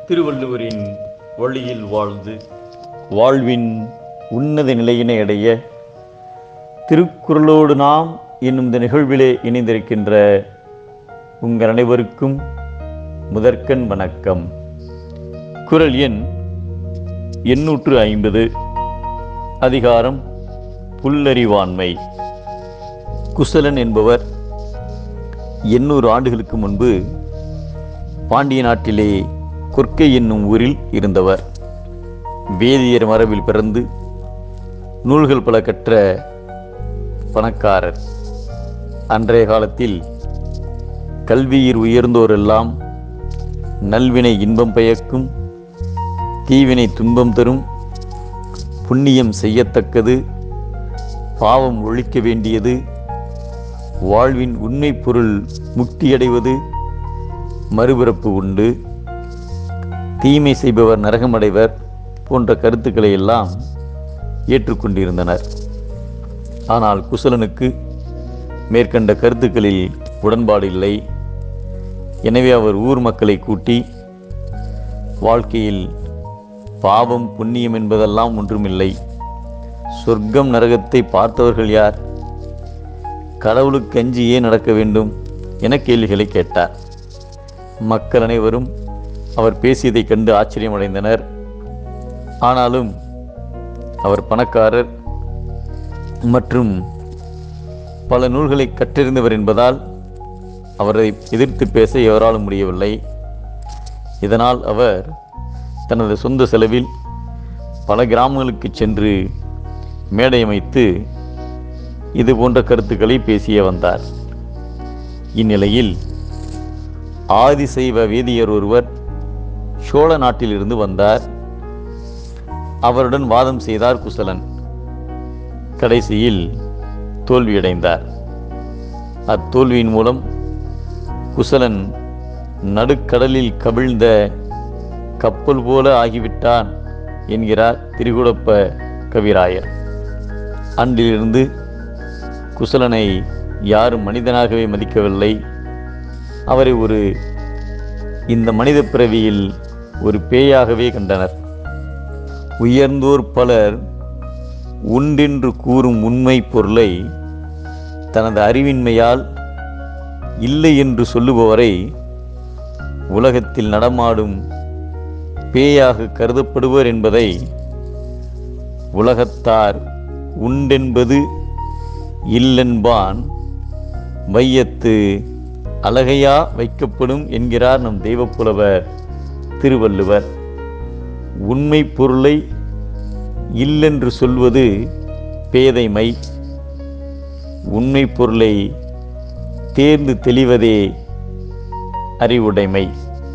திருவள்ளுவரின் வழியில் வாழ்ந்து வாழ்வின் உன்னத நிலையினை அடைய திருக்குறளோடு நாம் என்னும் இந்த நிகழ்விலே இணைந்திருக்கின்ற உங்கள் அனைவருக்கும் முதற்கண் வணக்கம். குறள் எண் 850, அதிகாரம் புல்லறிவாண்மை. குசலன் என்பவர் 800 ஆண்டுகளுக்கு முன்பு பாண்டிய நாட்டிலே கொற்கை என்னும் ஊரில் இருந்தவர். வேதியர் மரபில் பிறந்து நூல்கள் பல கற்ற பணக்காரர். அன்றைய காலத்தில் கல்வியில் உயர்ந்தோரெல்லாம் நல்வினை இன்பம் பயக்கும், தீவினை துன்பம் தரும், புண்ணியம் செய்யத்தக்கது, பாவம் ஒழிக்க வேண்டியது, வாழ்வின் உண்மை பொருள் முக்தியடைவது, மறுபிறப்பு உண்டு, தீமை செய்பவர் நரகமடைவர் போன்ற கருத்துக்களை எல்லாம் ஏற்றுக்கொண்டிருந்தனர். ஆனால் குசலனுக்கு மேற்கண்ட கருத்துக்களில் உடன்பாடு இல்லை. எனவே அவர் ஊர் மக்களை கூட்டி, வாழ்க்கையில் பாவம் புண்ணியம் என்பதெல்லாம் ஒன்றுமில்லை, சொர்க்கம் நரகத்தை பார்த்தவர்கள் யார், கடவுளுக்கு அஞ்சி ஏன் நடக்க வேண்டும் என கேள்விகளை கேட்டார். மக்கள் அனைவரும் அவர் பேசியதைக் கண்டு ஆச்சரியமடைந்தனர். ஆனாலும் அவர் பணக்காரர் மற்றும் பல நூல்களை கற்றறிந்தவர் என்பதால் அவரை எதிர்த்து பேச எவராலும் முடியவில்லை. இதனால் அவர் தனது சொந்த செலவில் பல கிராமங்களுக்கு சென்று மேடை அமைத்து இது போன்ற கருத்துக்களை பேசிய வந்தார். இந்நிலையில் ஆதிசைவ வேதியர் ஒருவர் சோழ நாட்டிலிருந்து வந்தார். அவருடன் வாதம் செய்தார் குசலன். கடைசியில் தோல்வியடைந்தார். அத்தோல்வியின் மூலம் குசலன் நடுக்கடலில் கவிழ்ந்த கப்பல் போல ஆகிவிட்டான் என்கிறார் திரிகுடப்ப கவிராயர். அன்றிலிருந்து குசலனை யாரும் மனிதனாகவே மதிக்கவில்லை. அவரை இந்த மனித பிறவியில் ஒரு பேயாகவே கண்டனர். உயர்ந்தோர் பலர் உண்டென்று கூறும் உண்மை பொருளை தனது அறிவின்மையால் இல்லை என்று சொல்லுபவரை உலகத்தில் நடமாடும் பேயாக கருதப்படுவர் என்பதை உலகத்தார் உண்டென்பது இல்லென்பான் வையத்து அழகையா வைக்கப்படும் என்கிறார் நம் தெய்வப்புலவர் திருவள்ளுவர். உண்மை பொருளை இல்லென்று சொல்வது பேதைமை, உண்மை பொருளை தேர்ந்து தெளிவதே அறிவுடைமை.